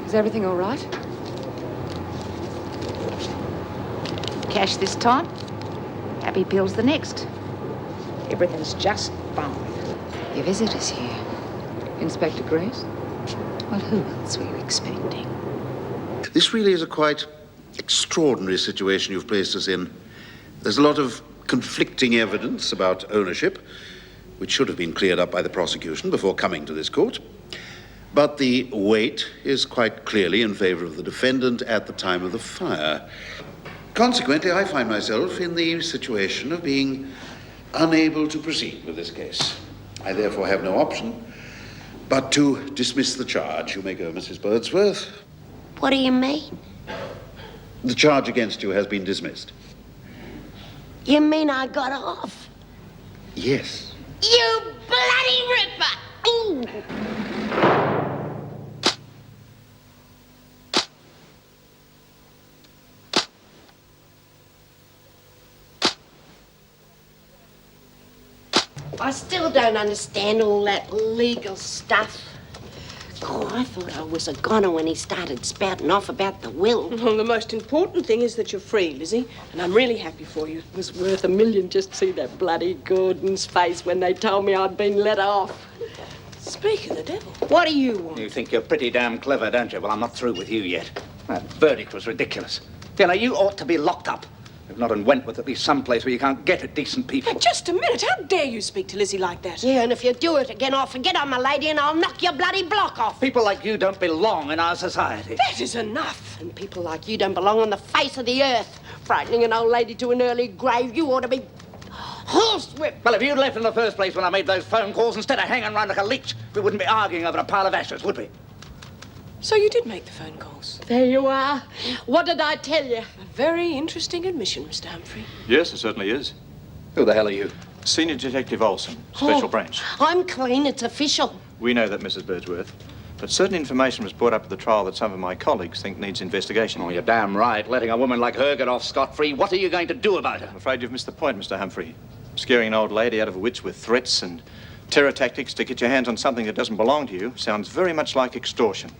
Is everything all right? Cash this time, happy pills the next. Everything's just fine. Your visitor's here. Inspector Grace? Well, who else were you expecting? This really is a quite extraordinary situation you've placed us in. There's a lot of conflicting evidence about ownership, which should have been cleared up by the prosecution before coming to this court. But the weight is quite clearly in favor of the defendant at the time of the fire. Consequently, I find myself in the situation of being unable to proceed with this case. I therefore have no option but to dismiss the charge. You may go, Mrs. Birdsworth. What do you mean? The charge against you has been dismissed. You mean I got off? Yes. You bloody ripper! Ooh. I still don't understand all that legal stuff. Oh, I thought I was a goner when he started spouting off about the will. Well, the most important thing is that you're free, Lizzie, and I'm really happy for you. It was worth $1 million just to see that bloody Gordon's face when they told me I'd been let off. Speak of the devil, what do you want? You think you're pretty damn clever, don't you? Well, I'm not through with you yet. That verdict was ridiculous. Dilla, you ought to be locked up. If not in Wentworth, at least someplace where you can't get at decent people. Now, just a minute. How dare you speak to Lizzie like that? Yeah, and if you do it again, I'll forget I'm a lady and I'll knock your bloody block off. People like you don't belong in our society. That is enough. And people like you don't belong on the face of the earth. Frightening an old lady to an early grave, you ought to be horsewhipped. Well, if you'd left in the first place when I made those phone calls, instead of hanging around like a leech, we wouldn't be arguing over a pile of ashes, would we? So you did make the phone calls? There you are. What did I tell you? A very interesting admission, Mr. Humphrey. Yes, it certainly is. Who the hell are you? Senior Detective Olson, Special Branch. I'm clean. It's official. We know that, Mrs. Birdsworth. But certain information was brought up at the trial that some of my colleagues think needs investigation. Oh, you're damn right. Letting a woman like her get off scot-free. What are you going to do about her? I'm afraid you've missed the point, Mr. Humphrey. Scaring an old lady out of her wits with threats and terror tactics to get your hands on something that doesn't belong to you sounds very much like extortion.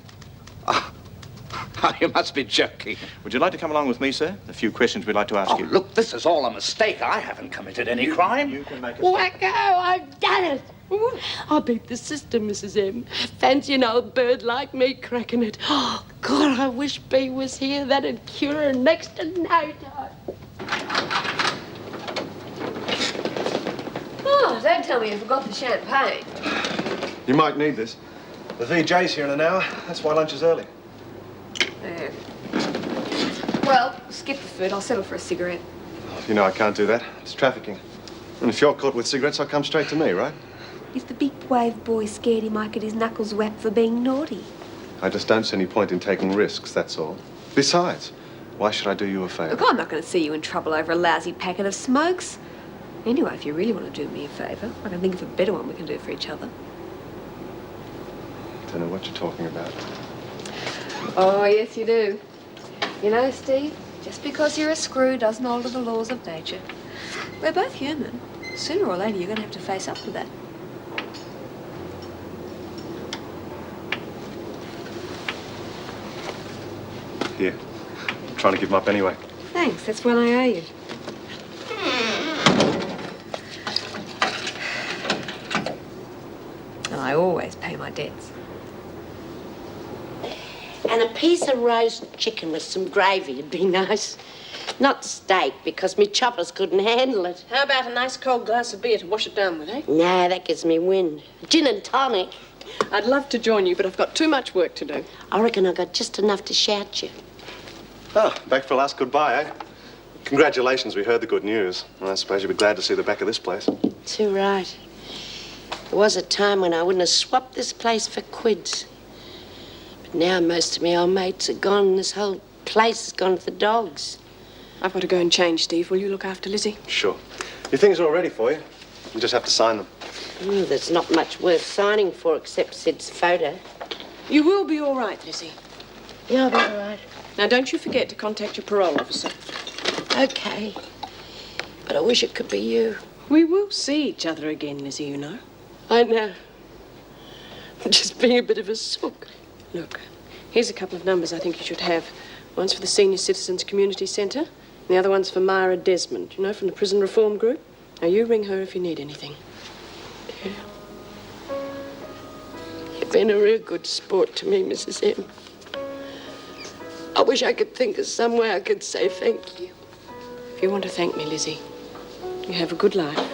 You must be joking. Would you like to come along with me, sir? A few questions we'd like to ask you. Look, this is all a mistake. I haven't committed any crime. You can make a... Wacko, I've done it. I beat the system, Mrs. M. Fancy an old bird like me cracking it. Oh, God, I wish Bea was here. That'd cure her next to no time. Oh, don't tell me you forgot the champagne. You might need this. The VJ's here in an hour. That's why lunch is early. There. Well, skip the food. I'll settle for a cigarette. You know I can't do that. It's trafficking. And if you're caught with cigarettes, I'll come straight to me, right? If the big wave boy scared he might get his knuckles whacked for being naughty. I just don't see any point in taking risks, that's all. Besides, why should I do you a favour? Look, I'm not going to see you in trouble over a lousy packet of smokes. Anyway, if you really want to do me a favour, I can think of a better one we can do for each other. Don't know what you're talking about. Oh, yes, you do. You know, Steve, just because you're a screw doesn't alter the laws of nature. We're both human. Sooner or later, you're going to have to face up to that. Here. I'm trying to give them up anyway. Thanks, that's one I owe you. I always pay my debts. And a piece of roast chicken with some gravy would be nice. Not steak, because me choppers couldn't handle it. How about a nice cold glass of beer to wash it down with, eh? Nah, that gives me wind. Gin and tonic. I'd love to join you, but I've got too much work to do. I reckon I got just enough to shout you. Oh, back for a last goodbye, eh? Congratulations, we heard the good news. Well, I suppose you'll be glad to see the back of this place. Too right. There was a time when I wouldn't have swapped this place for quids. But now most of my old mates are gone. This whole place has gone to the dogs. I've got to go and change, Steve. Will you look after Lizzie? Sure. Your things are all ready for you. You just have to sign them. There's not much worth signing for except Sid's photo. You will be all right, Lizzie. Yeah, I'll be all right. Now, don't you forget to contact your parole officer. Okay. But I wish it could be you. We will see each other again, Lizzie, you know. I know. I'm just being a bit of a sook. Look, Here's a couple of numbers I think you should have. One's for the Senior Citizens Community Centre, and the other one's for Myra Desmond, you know, from the Prison Reform Group. Now, you ring her if you need anything. Yeah. You've been a real good sport to me, Mrs. M. I wish I could think of some way I could say thank you. If you want to thank me, Lizzie, you have a good life.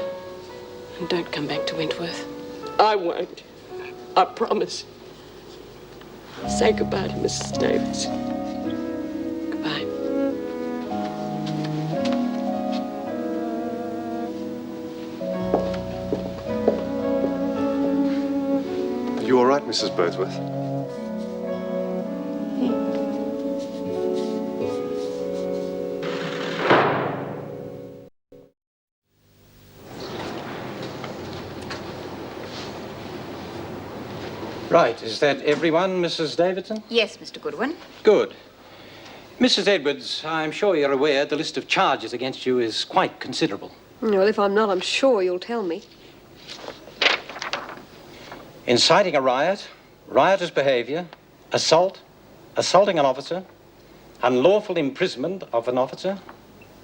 And don't come back to Wentworth. I won't. I promise. Say goodbye to Mrs. Davis. Goodbye. Are you all right, Mrs. Birdsworth? Right, is that everyone, Mrs. Davidson? Yes, Mr. Goodwin. Good. Mrs. Edwards, I'm sure you're aware the list of charges against you is quite considerable. Well, if I'm not, I'm sure you'll tell me. Inciting a riot, riotous behaviour, assault, assaulting an officer, unlawful imprisonment of an officer,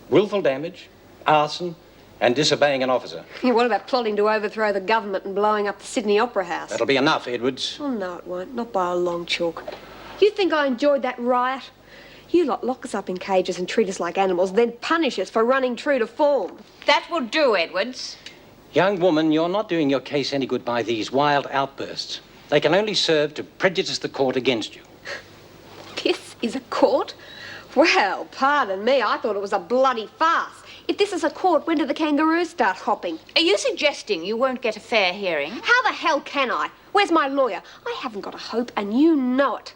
willful damage, arson, and disobeying an officer. What about plotting to overthrow the government and blowing up the Sydney Opera House? That'll be enough, Edwards. Oh, no, it won't. Not by a long chalk. You think I enjoyed that riot? You lot lock us up in cages and treat us like animals, then punish us for running true to form. That will do, Edwards. Young woman, you're not doing your case any good by these wild outbursts. They can only serve to prejudice the court against you. This is a court? Well, pardon me, I thought it was a bloody farce. If this is a court, when do the kangaroos start hopping? Are you suggesting you won't get a fair hearing? How the hell can I? Where's my lawyer? I haven't got a hope, and you know it.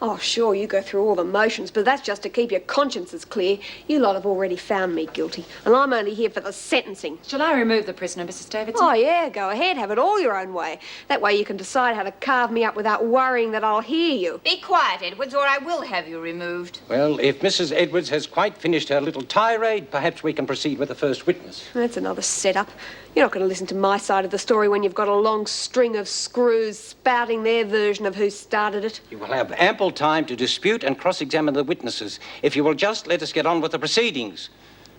Oh, sure, you go through all the motions, but that's just to keep your consciences clear. You lot have already found me guilty, and I'm only here for the sentencing. Shall I remove the prisoner, Mrs. Davidson? Oh, yeah, go ahead. Have it all your own way. That way you can decide how to carve me up without worrying that I'll hear you. Be quiet, Edwards, or I will have you removed. Well, if Mrs. Edwards has quite finished her little tirade, perhaps we can proceed with the first witness. That's another setup. You're not going to listen to my side of the story when you've got a long string of screws spouting their version of who started it. You will have ample time to dispute and cross-examine the witnesses if you will just let us get on with the proceedings.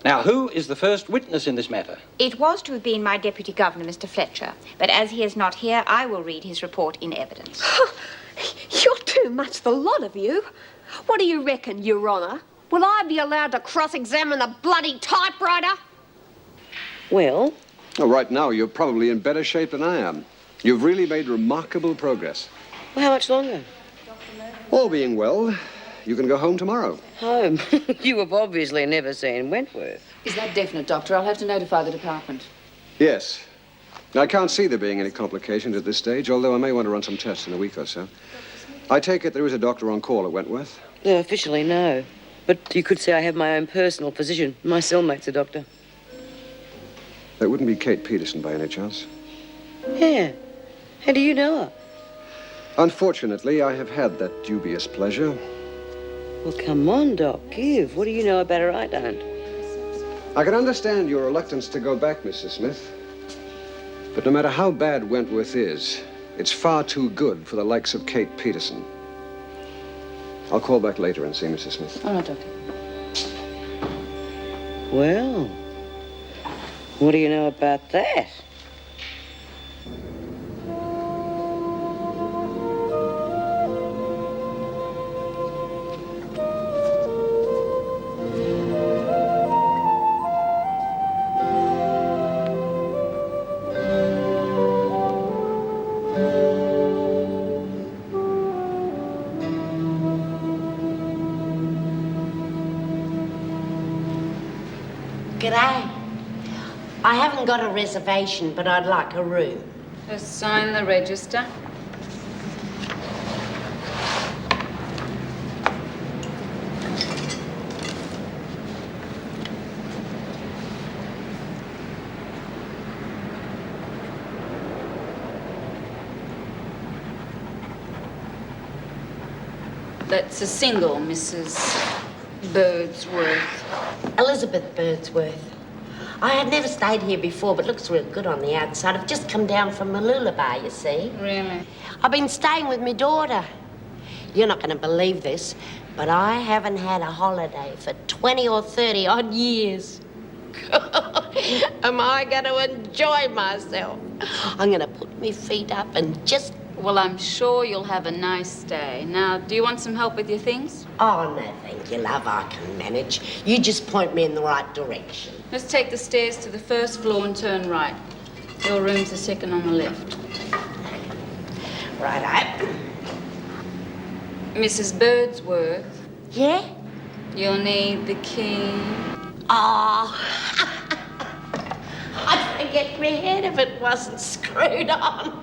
Now, who is the first witness in this matter? It was to have been my Deputy Governor, Mr. Fletcher, but as he is not here, I will read his report in evidence. You're too much, the lot of you. What do you reckon, Your Honour? Will I be allowed to cross-examine the bloody typewriter? Well? Well, right now, you're probably in better shape than I am. You've really made remarkable progress. Well, how much longer? All being well, you can go home tomorrow. Home? You have obviously never seen Wentworth. Is that definite, Doctor? I'll have to notify the department. Yes. I can't see there being any complications at this stage, although I may want to run some tests in a week or so. I take it there is a doctor on call at Wentworth? No, officially, no. But you could say I have my own personal physician. My cellmate's a doctor. That wouldn't be Kate Peterson by any chance? Yeah. How do you know her? Unfortunately, I have had that dubious pleasure. Well, come on, Doc. Give. What do you know about her I don't? I can understand your reluctance to go back, Mrs. Smith. But no matter how bad Wentworth is, it's far too good for the likes of Kate Peterson. I'll call back later and see Mrs. Smith. All right, Doctor. Well, what do you know about that? G'day. I haven't got a reservation, but I'd like a room. Just sign the register. That's a single, Mrs. Birdsworth. Elizabeth Birdsworth. I had never stayed here before, but looks real good on the outside. I've just come down from Mooloolaba, you see. Really? I've been staying with my daughter. You're not going to believe this, but I haven't had a holiday for 20 or 30 odd years. Am I going to enjoy myself? I'm going to put my feet up and just... Well, I'm sure you'll have a nice day. Now, do you want some help with your things? Oh, no, thank you, love. I can manage. You just point me in the right direction. Let's take the stairs to the first floor and turn right. Your room's the second on the left. Righto. Mrs. Birdsworth. Yeah? You'll need the key. Oh, I'd forget my head if it wasn't screwed on.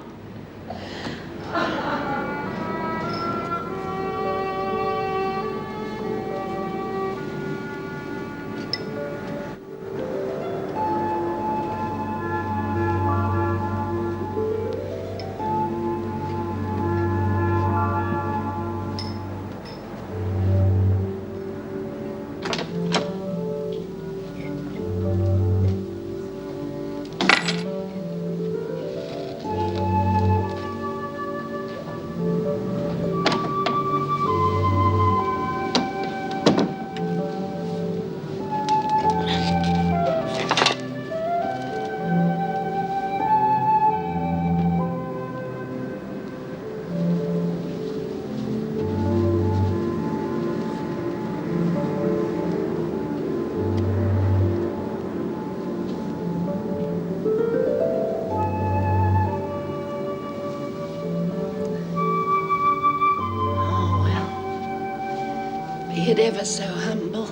Be it ever so humble.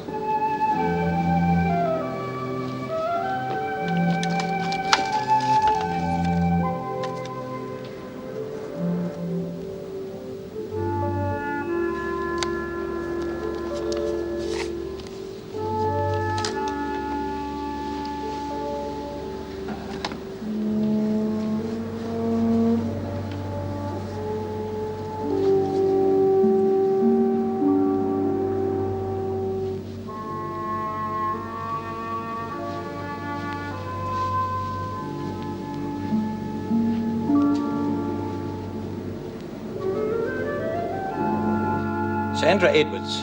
Sandra Edwards,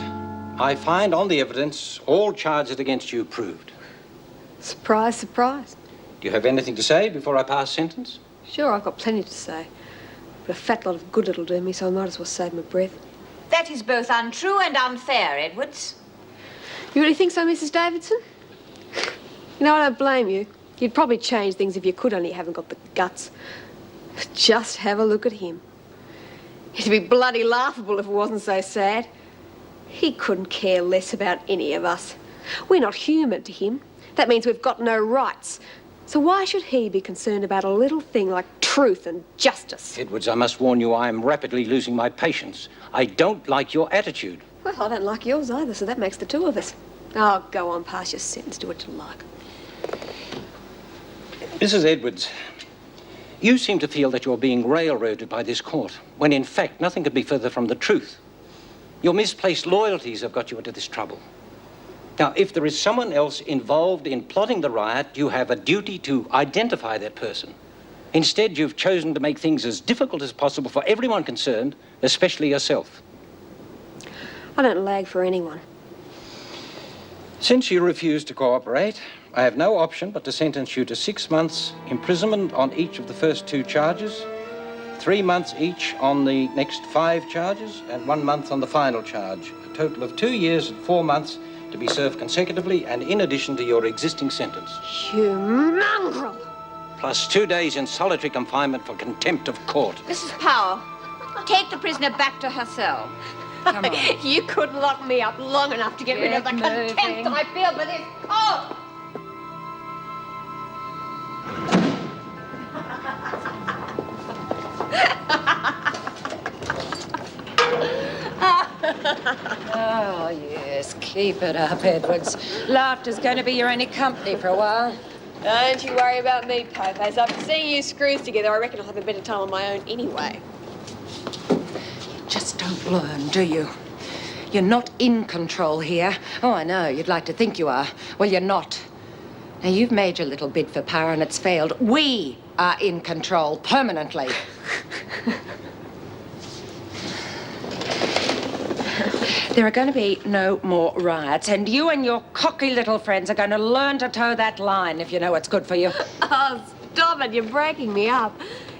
I find on the evidence all charges against you proved. Surprise, surprise. Do you have anything to say before I pass sentence? Sure, I've got plenty to say. But a fat lot of good it'll do me, so I might as well save my breath. That is both untrue and unfair, Edwards. You really think so, Mrs. Davidson? You know, I don't blame you. You'd probably change things if you could, only you haven't got the guts. But just have a look at him. It'd be bloody laughable if it wasn't so sad. He couldn't care less about any of us. We're not human to him. That means we've got no rights. So why should he be concerned about a little thing like truth and justice? Edwards, I must warn you, I am rapidly losing my patience. I don't like your attitude. Well, I don't like yours either, so that makes the two of us. Oh, go on, pass your sentence, do what you like. Mrs. Edwards, you seem to feel that you're being railroaded by this court, when in fact nothing could be further from the truth. Your misplaced loyalties have got you into this trouble. Now, if there is someone else involved in plotting the riot, you have a duty to identify that person. Instead, you've chosen to make things as difficult as possible for everyone concerned, especially yourself. I don't lag for anyone. Since you refuse to cooperate, I have no option but to sentence you to 6 months imprisonment on each of the first 2 charges, 3 months each on the next 5 charges, and 1 month on the final charge. A total of 2 years and 4 months to be served consecutively and in addition to your existing sentence. You mongrel! Plus 2 days in solitary confinement for contempt of court. Mrs. Powell, take the prisoner back to her cell. Come on. You couldn't lock me up long enough to get rid of the contempt I feel for this court! Oh, yes. Keep it up, Edwards. Laughter's going to be your only company for a while. Don't you worry about me, Pope's. After seeing you screws together, I reckon I'll have a better time on my own anyway. Just don't learn, do you? You're not in control here. Oh, I know. You'd like to think you are. Well, you're not. Now, you've made your little bid for power and it's failed. We are in control permanently. There are going to be no more riots, and you and your cocky little friends are going to learn to toe that line if you know what's good for you. Oh, stop it. You're breaking me up.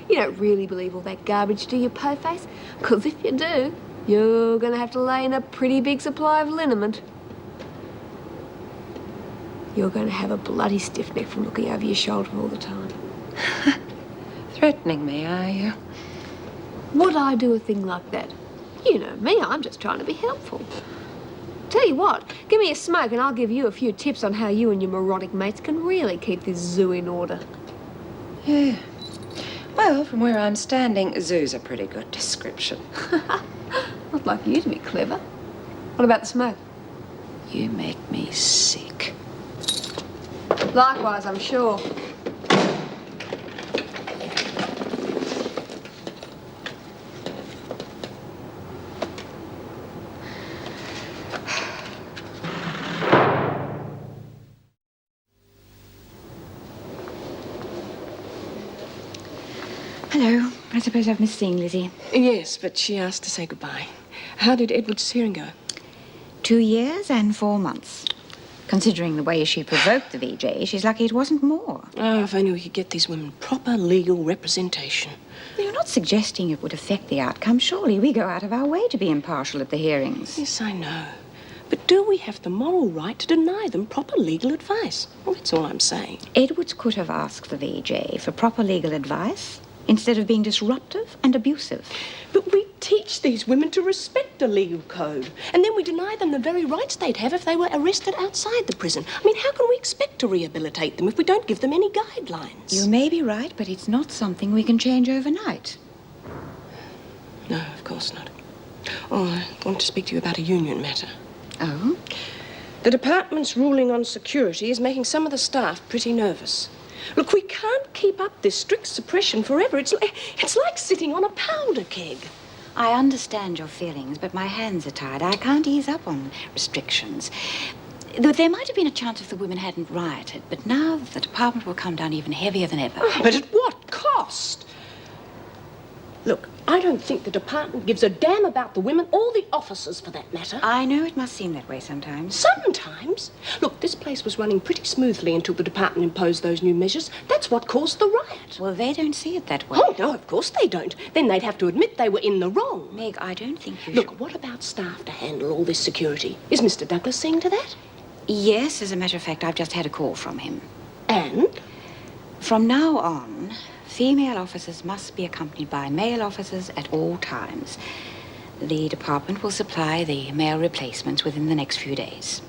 You don't really believe all that garbage, do you, Po-Face? Because if you do, you're going to have to lay in a pretty big supply of liniment. You're going to have a bloody stiff neck from looking over your shoulder all the time. Threatening me, are you? Would I do a thing like that? You know me, I'm just trying to be helpful. Tell you what, give me a smoke and I'll give you a few tips on how you and your moronic mates can really keep this zoo in order. Yeah. Well, from where I'm standing, zoo's a pretty good description. I'd like you to be clever. What about the smoke? You make me sick. Likewise, I'm sure. Hello. I suppose I've missed seeing Lizzie. Yes, but she asked to say goodbye. How did Edward's hearing go? 2 years and 4 months. Considering the way she provoked the VJ, she's lucky it wasn't more. Oh, if only we could get these women proper legal representation. You're not suggesting it would affect the outcome. Surely we go out of our way to be impartial at the hearings. Yes, I know. But do we have the moral right to deny them proper legal advice? Well, that's all I'm saying. Edwards could have asked the VJ for proper legal advice instead of being disruptive and abusive. But we teach these women to respect the legal code, and then we deny them the very rights they'd have if they were arrested outside the prison. I mean, how can we expect to rehabilitate them if we don't give them any guidelines? You may be right, but it's not something we can change overnight. No, of course not. Oh, I want to speak to you about a union matter. Oh? The department's ruling on security is making some of the staff pretty nervous. Look, we can't keep up this strict suppression forever. It's like sitting on a powder keg. I understand your feelings, but my hands are tied. I can't ease up on restrictions. There might have been a chance if the women hadn't rioted, but now the department will come down even heavier than ever. Oh, but at what cost? Look, I don't think the department gives a damn about the women or the officers, for that matter. I know it must seem that way sometimes. Sometimes? Look, this place was running pretty smoothly until the department imposed those new measures. That's what caused the riot. Well, they don't see it that way. Oh, no, of course they don't. Then they'd have to admit they were in the wrong. Meg, I don't think you Look, should. what about staff to handle all this security? Is Mr. Douglas seeing to that? Yes, as a matter of fact, I've just had a call from him. And? From now on, female officers must be accompanied by male officers at all times. The department will supply the male replacements within the next few days.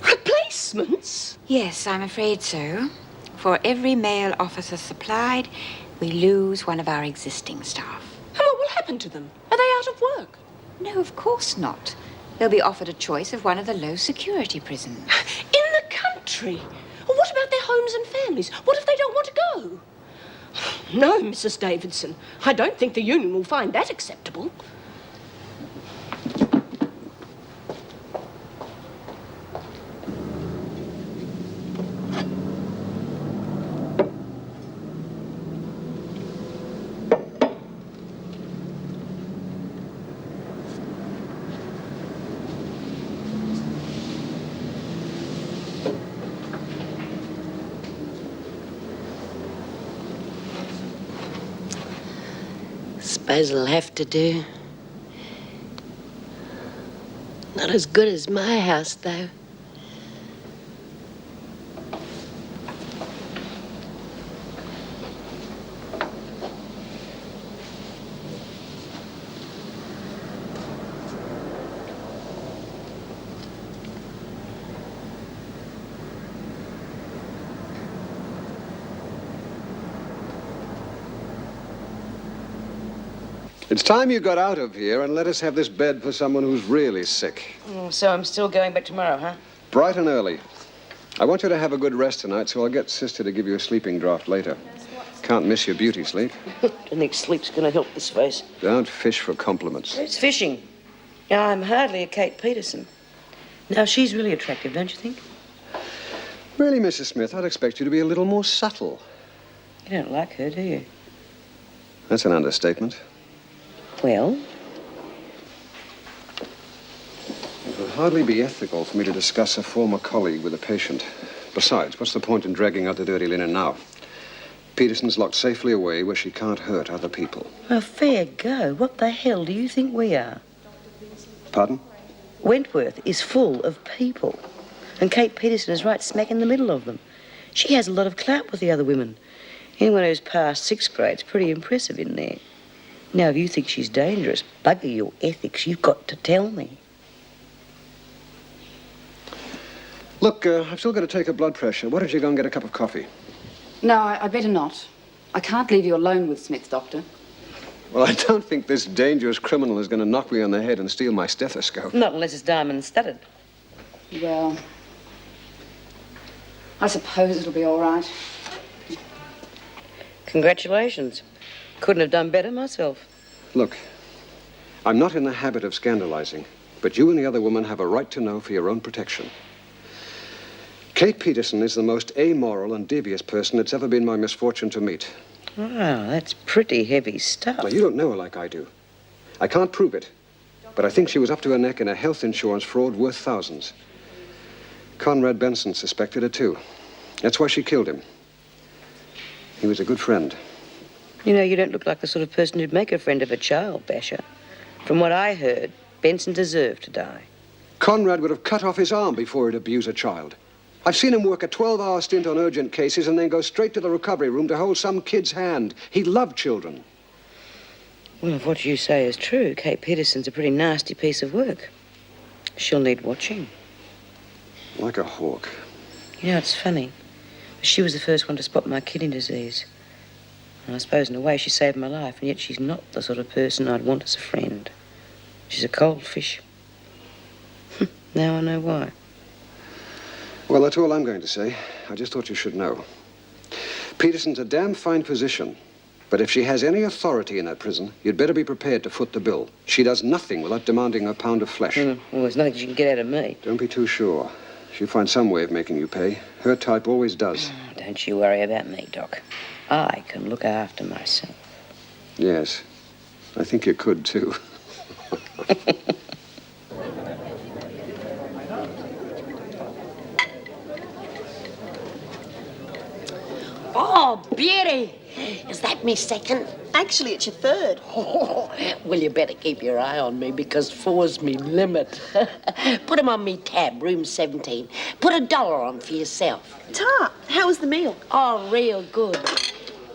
Replacements? Yes, I'm afraid so. For every male officer supplied, we lose one of our existing staff. And what will happen to them? Are they out of work? No, of course not. They'll be offered a choice of one of the low-security prisons. In the country? Well, what about their homes and families? What if they don't want to go? No, Mrs. Davidson. I don't think the union will find that acceptable. Suppose it'll have to do. Not as good as my house, though. It's time you got out of here and let us have this bed for someone who's really sick. Oh, so I'm still going back tomorrow, huh? Bright and early. I want you to have a good rest tonight, so I'll get Sister to give you a sleeping draught later. Can't miss your beauty sleep. I don't think sleep's going to help this face. Don't fish for compliments. It's fishing. I'm hardly a Kate Peterson. Now, she's really attractive, don't you think? Really, Mrs. Smith, I'd expect you to be a little more subtle. You don't like her, do you? That's an understatement. Well, hardly be ethical for me to discuss a former colleague with a patient. Besides, what's the point in dragging out the dirty linen now? Peterson's locked safely away where she can't hurt other people. Well, fair go. What the hell do you think we are? Pardon? Wentworth is full of people. And Kate Peterson is right smack in the middle of them. She has a lot of clout with the other women. Anyone who's passed 6th grade's pretty impressive in there. Now, if you think she's dangerous, bugger your ethics, you've got to tell me. Look, I've still got to take her blood pressure. Why don't you go and get a cup of coffee? No, I'd better not. I can't leave you alone with Smith, Doctor. Well, I don't think this dangerous criminal is going to knock me on the head and steal my stethoscope. Not unless it's diamond-studded. Well, I suppose it'll be all right. Congratulations. Couldn't have done better myself. Look, I'm not in the habit of scandalizing, but you and the other woman have a right to know for your own protection. Kate Peterson is the most amoral and devious person it's ever been my misfortune to meet. Wow, that's pretty heavy stuff. Now, you don't know her like I do. I can't prove it, but I think she was up to her neck in a health insurance fraud worth thousands. Conrad Benson suspected her, too. That's why she killed him. He was a good friend. You know, you don't look like the sort of person who'd make a friend of a child basher. From what I heard, Benson deserved to die. Conrad would have cut off his arm before he'd abuse a child. I've seen him work a 12-hour stint on urgent cases and then go straight to the recovery room to hold some kid's hand. He loved children. Well, if what you say is true, Kate Peterson's a pretty nasty piece of work. She'll need watching. Like a hawk. You know, it's funny. She was the first one to spot my kidney disease. And I suppose, in a way, she saved my life, and yet she's not the sort of person I'd want as a friend. She's a cold fish. Now I know why. Well, that's all I'm going to say. I just thought you should know. Peterson's a damn fine physician, but if she has any authority in that prison, you'd better be prepared to foot the bill. She does nothing without demanding a pound of flesh. Well, there's nothing she can get out of me. Don't be too sure. She'll find some way of making you pay. Her type always does. Don't you worry about me, Doc. I can look after myself. Yes, I think you could, too. Oh, beauty! Is that me second? Actually, it's your third. Oh, well, you better keep your eye on me because 4's me limit. Put 'em on me tab, room 17. Put $1 on for yourself. Ta, how was the meal? Oh, real good.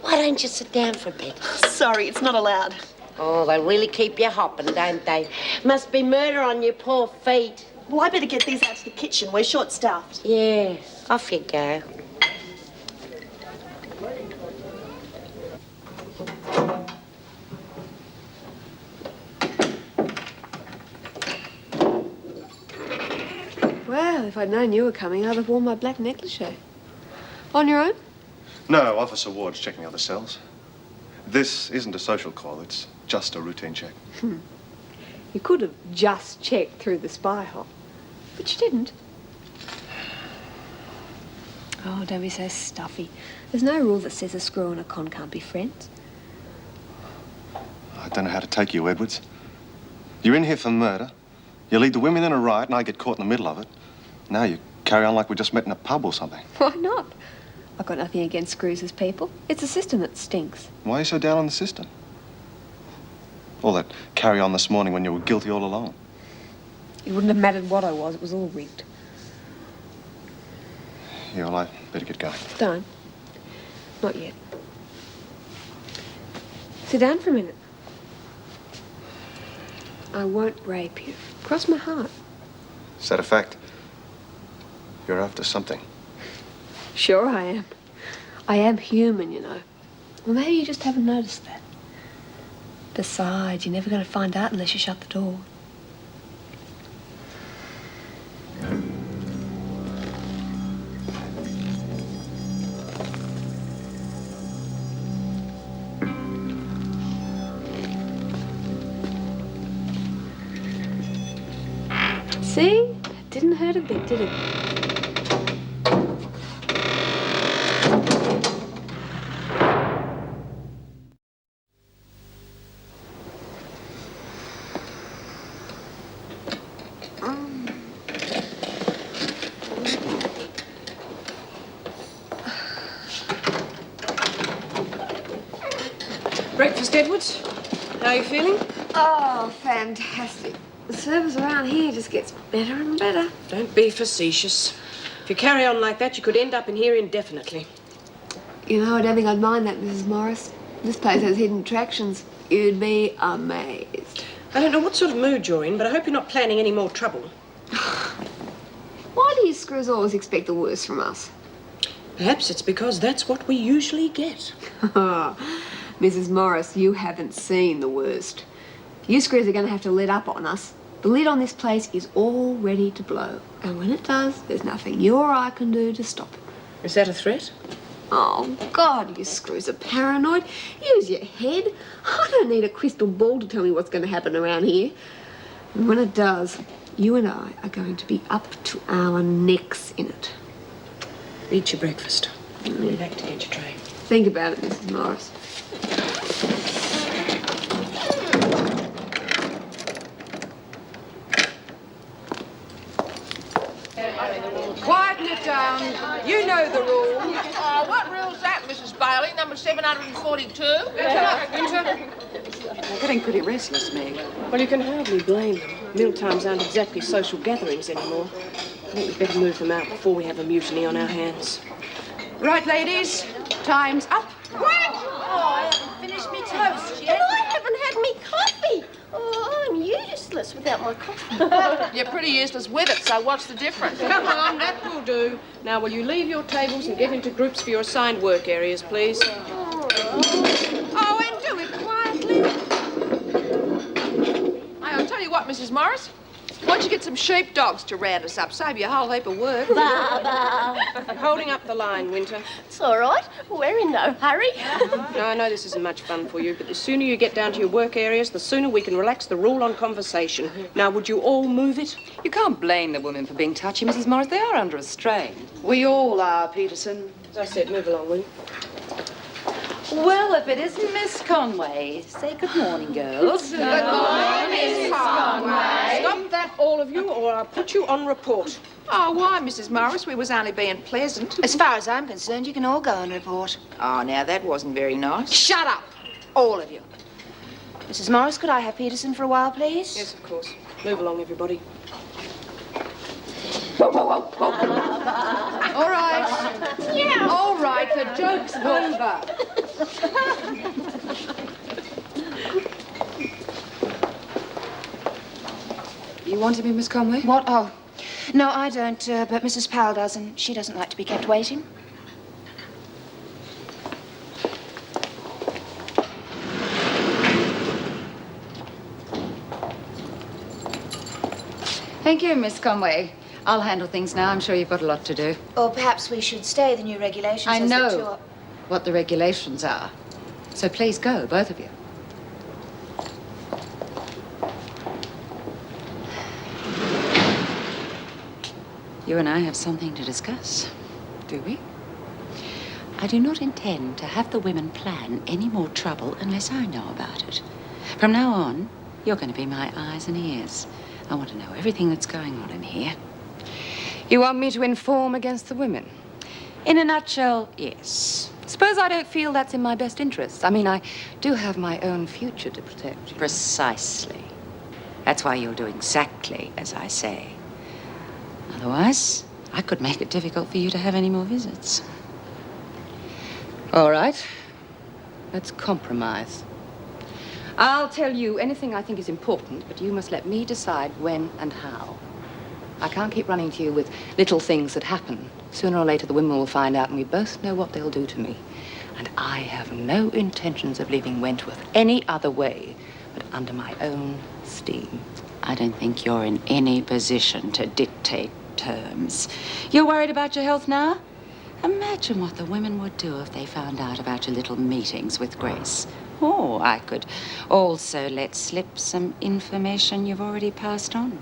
Why don't you sit down for a bit? Sorry, it's not allowed. Oh, they really keep you hopping, don't they? Must be murder on your poor feet. Well, I better get these out to the kitchen. We're short-staffed. Yeah, off you go. Well, if I'd known you were coming, I'd have worn my black negligee. On your own? No, Officer Ward's checking other cells. This isn't a social call. It's just a routine check. You could have just checked through the spy hole, but you didn't. Oh, don't be so stuffy. There's no rule that says a screw and a con can't be friends. I don't know how to take you, Edwards. You're in here for murder. You lead the women in a riot and I get caught in the middle of it. Now you carry on like we just met in a pub or something. Why not? I've got nothing against screws as people. It's the system that stinks. Why are you so down on the system? All that carry on this morning when you were guilty all along. It wouldn't have mattered what I was. It was all rigged. Yeah, well, I better get going. Don't. Not yet. Sit down for a minute. I won't rape you. Cross my heart. Is that a fact? You're after something. Sure I am. I am human, you know. Well, maybe you just haven't noticed that. Besides, you're never going to find out unless you shut the door. See? It didn't hurt a bit, did it? Breakfast, Edwards. How are you feeling? Oh, fantastic. The service around here just gets better and better. Don't be facetious. If you carry on like that, you could end up in here indefinitely. You know, I don't think I'd mind that, Mrs. Morris. This place has hidden attractions. You'd be amazed. I don't know what sort of mood you're in, but I hope you're not planning any more trouble. Why do you screws always expect the worst from us? Perhaps it's because that's what we usually get. Mrs. Morris, you haven't seen the worst. You screws are going to have to let up on us. The lid on this place is all ready to blow. And when it does, there's nothing you or I can do to stop it. Is that a threat? Oh, God, you screws are paranoid. Use your head. I don't need a crystal ball to tell me what's going to happen around here. And when it does, you and I are going to be up to our necks in it. Eat your breakfast. Go back to get your tray. Think about it, Mrs. Morris. Quieten it down. You know the rule. Oh, what rule's that, Mrs. Bailey? Number 742? They're getting pretty restless, Meg. Well, you can hardly blame them. Mealtimes aren't exactly social gatherings anymore. I think we'd better move them out before we have a mutiny on our hands. Right, ladies. Time's up. What? Oh, I haven't finished me toast yet. And I haven't had me coffee. Oh, I'm useless without my coffee. You're pretty useless with it, so what's the difference? Come on, that will do. Now, will you leave your tables and get into groups for your assigned work areas, please? Oh, and do it quietly. I'll tell you what, Mrs. Morris. Why don't you get some sheepdogs to round us up? Save you a whole heap of work. Baba. I'm holding up the line, Winter. It's all right. We're in no hurry. No, I know this isn't much fun for you, but the sooner you get down to your work areas, the sooner we can relax the rule on conversation. Now, would you all move it? You can't blame the women for being touchy, Mrs. Morris. They are under a strain. We all are, Peterson. As I said, move along, will you? Well, if it isn't Miss Conway, say good morning, girls. Good morning, Miss Conway. Stop that, all of you, or I'll put you on report. Oh, why, Mrs. Morris? We was only being pleasant. As far as I'm concerned, you can all go and report. Oh, now, that wasn't very nice. Shut up, all of you. Mrs. Morris, could I have Peterson for a while, please? Yes, of course. Move along, everybody. All right. Yeah. All right, the joke's over. You wanted me, Miss Conway? What? Oh, no, I don't, but Mrs. Powell does, and she doesn't like to be kept waiting. Thank you, Miss Conway. I'll handle things now. I'm sure you've got a lot to do. Or perhaps we should stay the new regulations. I as the know two are- what the regulations are. So please go, both of you. You and I have something to discuss, do we? I do not intend to have the women plan any more trouble unless I know about it. From now on, you're going to be my eyes and ears. I want to know everything that's going on in here. You want me to inform against the women? In a nutshell, yes. Suppose I don't feel that's in my best interests. I mean, I do have my own future to protect. Precisely. That's why you'll do exactly as I say. Otherwise, I could make it difficult for you to have any more visits. All right. Let's compromise. I'll tell you anything I think is important, but you must let me decide when and how. I can't keep running to you with little things that happen. Sooner or later, the women will find out, and we both know what they'll do to me. And I have no intentions of leaving Wentworth any other way but under my own steam. I don't think you're in any position to dictate terms. You're worried about your health now? Imagine what the women would do if they found out about your little meetings with Grace. Oh, I could also let slip some information you've already passed on.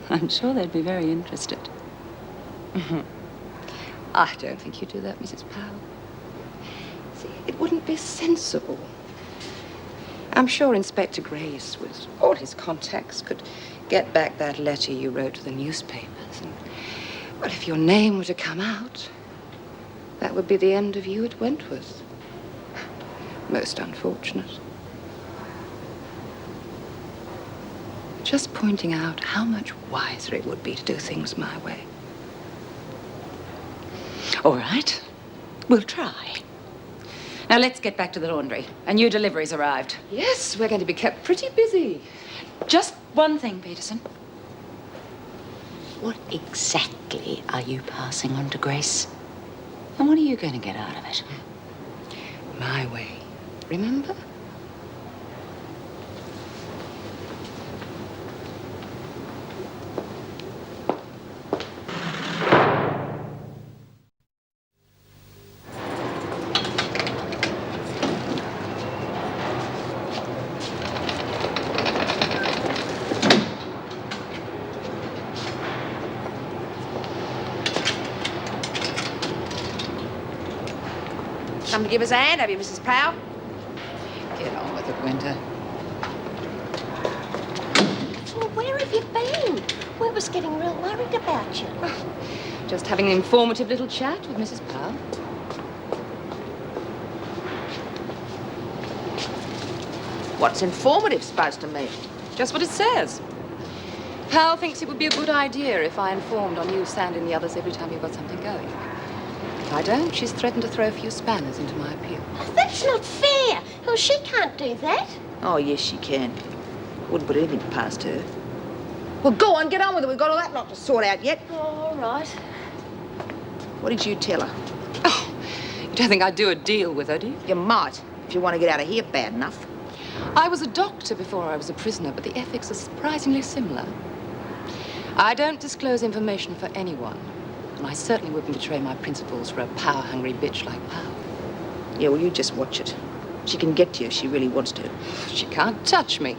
I'm sure they'd be very interested. I don't think you'd do that, Mrs. Powell. See, it wouldn't be sensible. I'm sure Inspector Grace, with all his contacts, could get back that letter you wrote to the newspapers. And, well, if your name were to come out, that would be the end of you at Wentworth. Most unfortunate. Just pointing out how much wiser it would be to do things my way. All right, we'll try. Now let's get back to the laundry. A new delivery's arrived. Yes, we're going to be kept pretty busy. Just one thing, Peterson. What exactly are you passing on to Grace? And what are you going to get out of it? My way, remember? Come to give us a hand, have you, Mrs. Powell? Get on with it, Winter. Well, where have you been? We was getting real worried about you. Just having an informative little chat with Mrs. Powell. What's informative supposed to mean? Just what it says. Powell thinks it would be a good idea if I informed on you, Sandy, and the others every time you've got something going. If I don't, she's threatened to throw a few spanners into my appeal. Oh, that's not fair. Well, she can't do that. Oh, yes, she can. Wouldn't put anything past her. Well, go on, get on with it. We've got all that lot to sort out yet. Oh, all right. What did you tell her? Oh, you don't think I'd do a deal with her, do you? You might, if you want to get out of here bad enough. I was a doctor before I was a prisoner, but the ethics are surprisingly similar. I don't disclose information for anyone. And I certainly wouldn't betray my principles for a power-hungry bitch like Powell. Yeah, well, you just watch it. She can get to you if she really wants to. She can't touch me.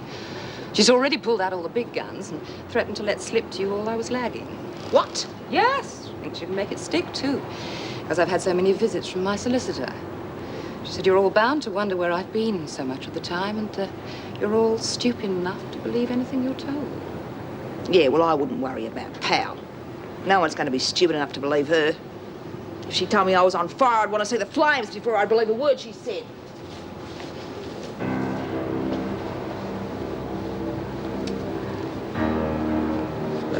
She's already pulled out all the big guns and threatened to let slip to you all I was lagging. What? Yes. I think she'd make it stick, too. Because I've had so many visits from my solicitor. She said you're all bound to wonder where I've been so much of the time, and you're all stupid enough to believe anything you're told. Yeah, well, I wouldn't worry about Powell. No one's going to be stupid enough to believe her. If she told me I was on fire, I'd want to see the flames before I'd believe a word she said.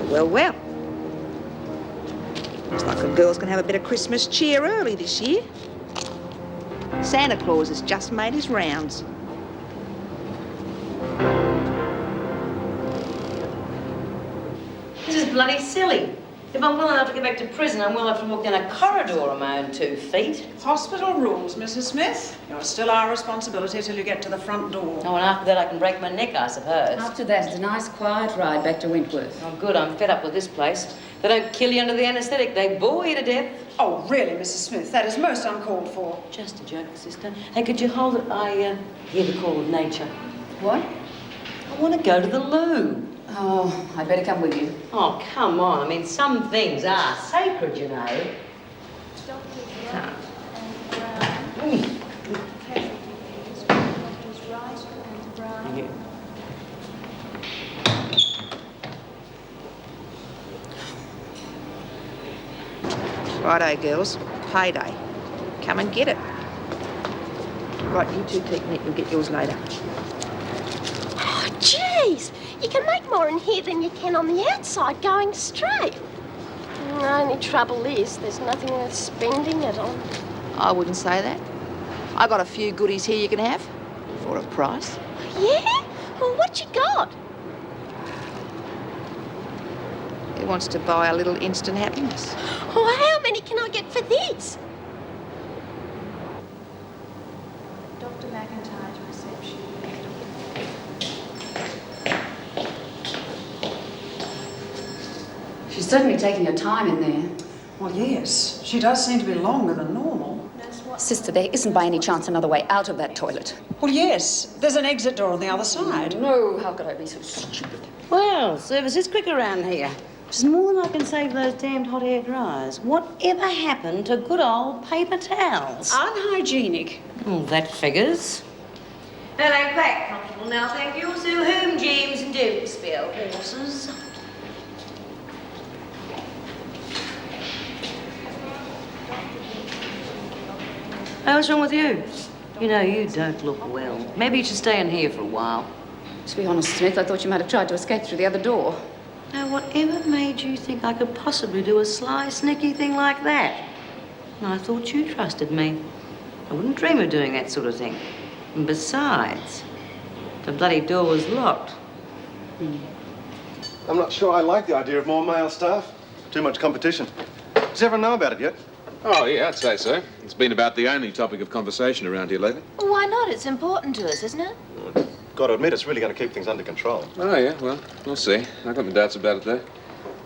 Well. Looks like a girl's going to have a bit of Christmas cheer early this year. Santa Claus has just made his rounds. This is bloody silly. If I'm well enough to get back to prison, I'm well enough to walk down a corridor on my own 2 feet. Hospital rules, Mrs. Smith. You're still our responsibility till you get to the front door. Oh, and after that I can break my neck, I suppose. After that, it's a nice, quiet ride back to Wentworth. Oh, good. I'm fed up with this place. They don't kill you under the anaesthetic. They bore you to death. Oh, really, Mrs. Smith? That is most uncalled for. Just a joke, sister. Hey, could you hold it? I hear the call of nature. What? I want to go to the loo. Oh, I'd better come with you. Oh, come on. I mean, some things are sacred, you know. Righto, girls. Payday. Come and get it. Right, you two keep neat. You'll get yours later. Oh, jeez. You can make more in here than you can on the outside going straight. The only trouble is there's nothing worth spending it on. I wouldn't say that. I got a few goodies here you can have for a price. Yeah? Well, what you got? Who wants to buy a little instant happiness? Oh, how many can I get for this? Dr. McIntyre's reception. She's certainly taking her time in there. Well, yes. She does seem to be longer than normal. Sister, there isn't by any chance another way out of that toilet. Well, yes. There's an exit door on the other side. No, how could I be so stupid? Well, service is quick around here. Which is more than I can say for those damned hot air dryers. Whatever happened to good old paper towels? Unhygienic. Oh, that figures. Hello, quite comfortable now, thank you. So home, James, and don't spill horses. What's wrong with you? You know, you don't look well. Maybe you should stay in here for a while. To be honest, Smith, I thought you might have tried to escape through the other door. Now, whatever made you think I could possibly do a sly, sneaky thing like that? And I thought you trusted me. I wouldn't dream of doing that sort of thing. And besides, the bloody door was locked. I'm not sure I like the idea of more male staff. Too much competition. Does everyone know about it yet? Oh, yeah, I'd say so. It's been about the only topic of conversation around here lately. Well, why not? It's important to us, isn't it? Got to admit, it's really going to keep things under control. Oh, yeah, well, we'll see. I've got my doubts about it, though.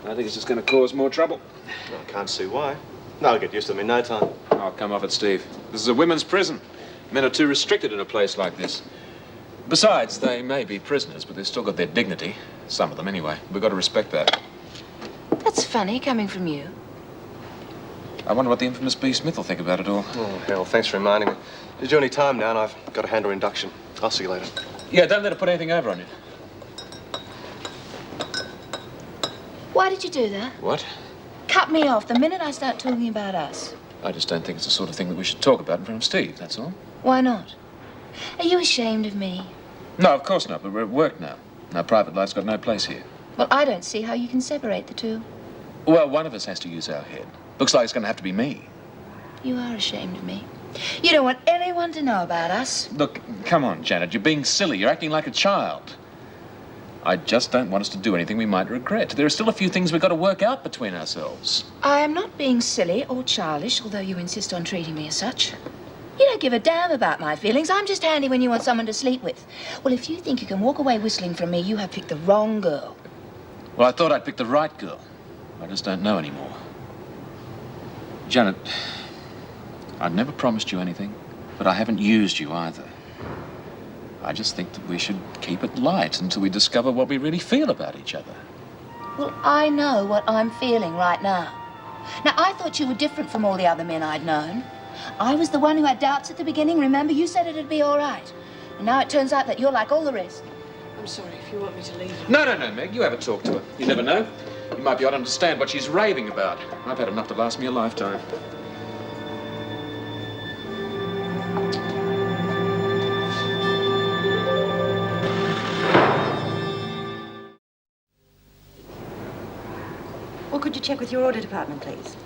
I think it's just going to cause more trouble. Well, I can't see why. No, I'll get used to them in no time. Oh, come off it, Steve. This is a women's prison. Men are too restricted in a place like this. Besides, they may be prisoners, but they've still got their dignity. Some of them, anyway. We've got to respect that. That's funny, coming from you. I wonder what the infamous B. Smith will think about it all. Oh, hell, thanks for reminding me. It's your only time now, and I've got to handle induction. I'll see you later. Yeah, don't let her put anything over on you. Why did you do that? What? Cut me off the minute I start talking about us. I just don't think it's the sort of thing that we should talk about in front of Steve, that's all. Why not? Are you ashamed of me? No, of course not, but we're at work now. Our private life's got no place here. Well, I don't see how you can separate the two. Well, one of us has to use our head. Looks like it's going to have to be me. You are ashamed of me. You don't want anyone to know about us. Look, come on, Janet. You're being silly. You're acting like a child. I just don't want us to do anything we might regret. There are still a few things we've got to work out between ourselves. I am not being silly or childish, although you insist on treating me as such. You don't give a damn about my feelings. I'm just handy when you want someone to sleep with. Well, if you think you can walk away whistling from me, you have picked the wrong girl. Well, I thought I'd picked the right girl. I just don't know anymore. Janet, I've never promised you anything, but I haven't used you either. I just think that we should keep it light until we discover what we really feel about each other. Well, I know what I'm feeling right now. Now, I thought you were different from all the other men I'd known. I was the one who had doubts at the beginning. Remember, you said it'd be all right. And now it turns out that you're like all the rest. I'm sorry, if you want me to leave. No, Meg. You have a talk to her. You never know. You might be able to understand what she's raving about. I've had enough to last me a lifetime. Well, could you check with your order department, please?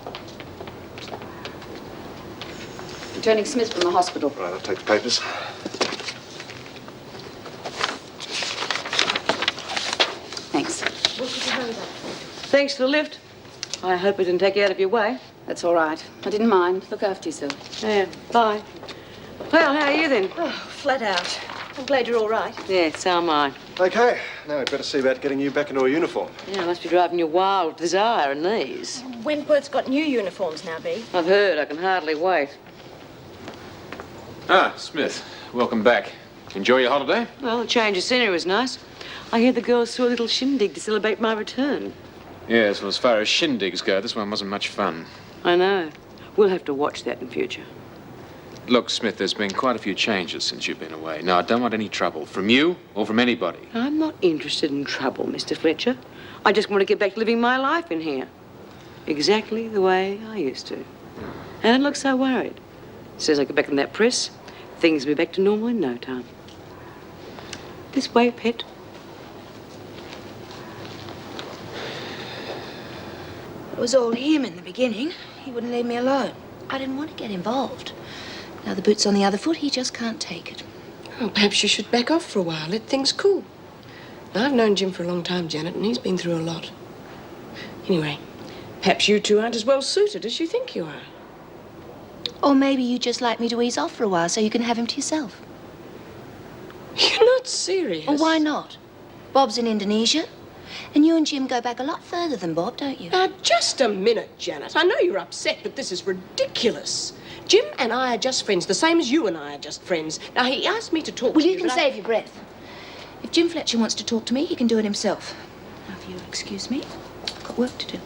Returning Smith from the hospital. Right, I'll take the papers. Thanks. Thanks for the lift. I hope it didn't take you out of your way. That's all right. I didn't mind. Look after yourself. Yeah, bye. Well, how are you then? Oh, flat out. I'm glad you're all right. Yeah, so am I. Okay, now we'd better see about getting you back into a uniform. Yeah, I must be driving you wild with desire in these. Wentworth's got new uniforms now, Bea. I've heard. I can hardly wait. Ah, Smith. Welcome back. Enjoy your holiday? Well, the change of scenery was nice. I hear the girls threw a little shindig to celebrate my return. Yes, well, as far as shindigs go, this one wasn't much fun. I know. We'll have to watch that in future. Look, Smith, there's been quite a few changes since you've been away. Now, I don't want any trouble from you or from anybody. I'm not interested in trouble, Mr. Fletcher. I just want to get back to living my life in here. Exactly the way I used to. And I don't look so worried. As soon as I get back in that press, things will be back to normal in no time. This way, pet. It was all him in the beginning. He wouldn't leave me alone. I didn't want to get involved. Now the boot's on the other foot, he just can't take it. Well, perhaps you should back off for a while, let things cool. Now, I've known Jim for a long time, Janet, and he's been through a lot. Anyway, perhaps you two aren't as well suited as you think you are. Or maybe you'd just like me to ease off for a while so you can have him to yourself. You're not serious. Well, why not? Bob's in Indonesia. And you and Jim go back a lot further than Bob, don't you? Now, just a minute, Janet. I know you're upset, but this is ridiculous. Jim and I are just friends, the same as you and I are just friends. Now, he asked me to talk to you. Well, you can save your breath. If Jim Fletcher wants to talk to me, he can do it himself. Now, if you'll excuse me, I've got work to do.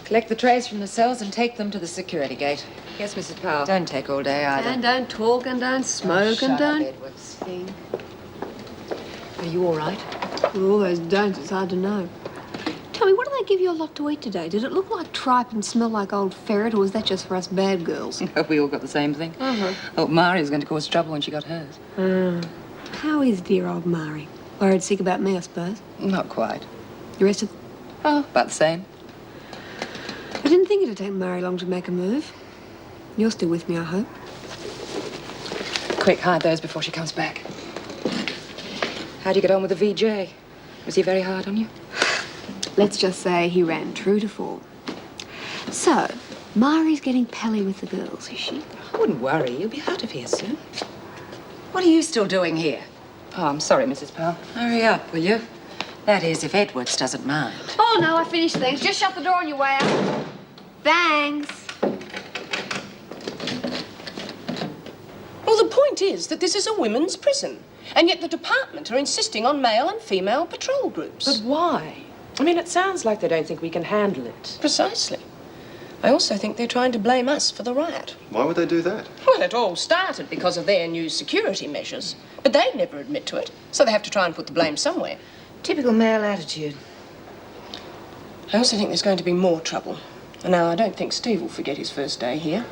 Collect the trays from the cells and take them to the security gate. Yes, Mrs. Powell. Don't take all day either. And don't talk and don't smoke and Shut up, don't... Edwards. Are you all right? With all those don'ts, it's hard to know. Tell me, what did they give you a lot to eat today? Did it look like tripe and smell like old ferret, or was that just for us bad girls? We all got the same thing. Oh, Mari was going to cause trouble when she got hers. How is dear old Mari? Worried sick about me, I suppose. Not quite. The rest of... Oh, about the same. I didn't think it'd take Mari long to make a move. You're still with me, I hope. Quick, hide those before she comes back. How'd you get on with the VJ? Was he very hard on you? Let's just say he ran true to form. So, Mari's getting pally with the girls, is she? I wouldn't worry. You'll be out of here soon. What are you still doing here? Oh, I'm sorry, Mrs. Powell. Hurry up, will you? That is, if Edwards doesn't mind. Oh, no, I finished things. Just shut the door on your way out. Thanks. Well, the point is that this is a women's prison, and yet the department are insisting on male and female patrol groups. But why? I mean, it sounds like they don't think we can handle it. Precisely. I also think they're trying to blame us for the riot. Why would they do that? Well, it all started because of their new security measures. But they'd never admit to it, so they have to try and put the blame somewhere. Typical male attitude. I also think there's going to be more trouble. And now, I don't think Steve will forget his first day here.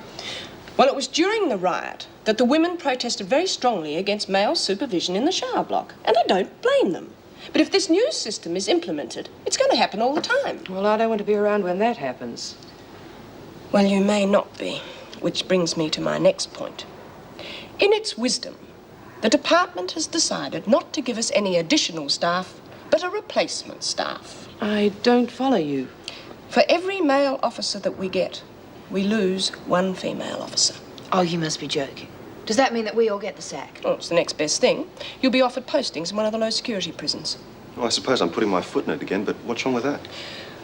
Well, it was during the riot that the women protested very strongly against male supervision in the shower block. And I don't blame them. But if this new system is implemented, it's going to happen all the time. Well, I don't want to be around when that happens. Well, you may not be, which brings me to my next point. In its wisdom, the department has decided not to give us any additional staff, but a replacement staff. I don't follow you. For every male officer that we get, we lose one female officer. Oh, you must be joking. Does that mean that we all get the sack? Well, it's the next best thing. You'll be offered postings in one of the low-security prisons. Well, I suppose I'm putting my foot in it again, but what's wrong with that?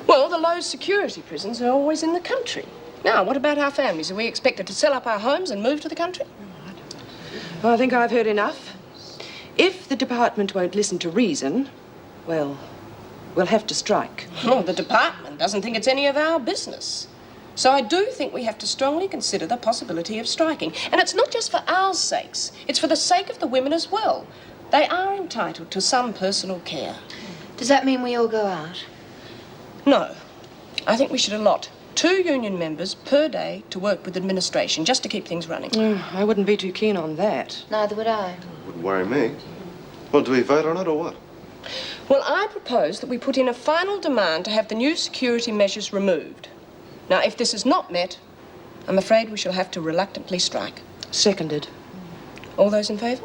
Well, the low-security prisons are always in the country. Now, what about our families? Are we expected to sell up our homes and move to the country? Well, I think I've heard enough. If the department won't listen to reason, well, we'll have to strike. Well, the department doesn't think it's any of our business. So I do think we have to strongly consider the possibility of striking. And it's not just for our sakes. It's for the sake of the women as well. They are entitled to some personal care. Does that mean we all go out? No. I think we should allot 2 union members per day to work with administration, just to keep things running. I wouldn't be too keen on that. Neither would I. Wouldn't worry me. Well, do we vote on it or what? Well, I propose that we put in a final demand to have the new security measures removed. Now, if this is not met, I'm afraid we shall have to reluctantly strike. Seconded. All those in favour?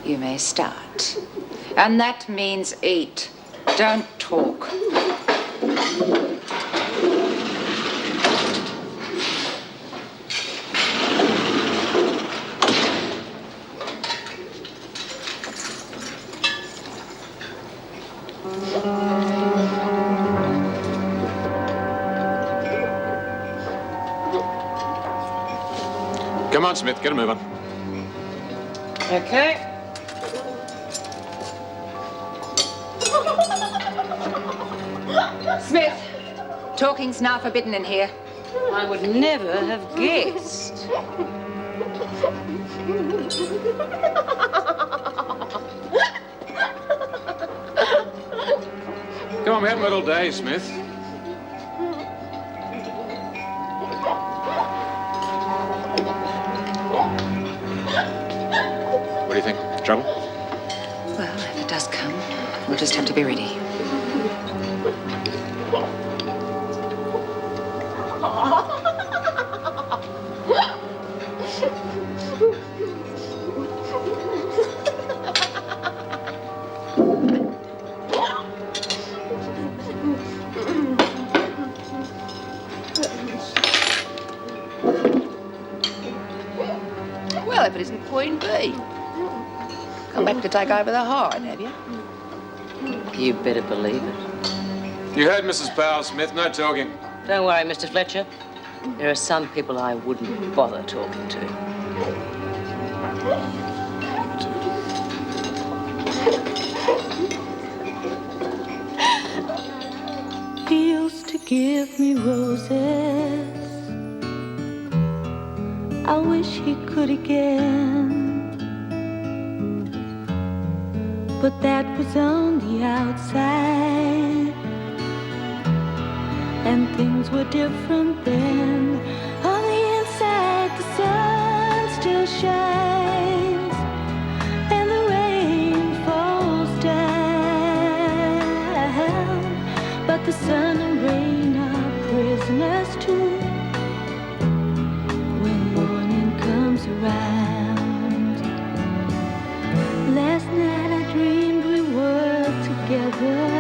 You may start. And that means eat. Don't talk. Come on, Smith, get a move on. Okay. Smith, talking's now forbidden in here. I would never have guessed. Come on, we haven't got all day, Smith. What do you think? Trouble? Well, if it does come, we'll just have to be ready. Well, if it isn't Queen Bee. Come back to take over the hide, have you? You better believe it. You heard Mrs. Powell, Smith. No talking. Don't worry, Mr. Fletcher. There are some people I wouldn't bother talking to. give me roses. I wish he could again, but that was on the outside, and things were different then. On the inside, the sun still shines, and the rain falls down, but the sun and rain are prisoners too. When morning comes around, last night I dreamed we were together.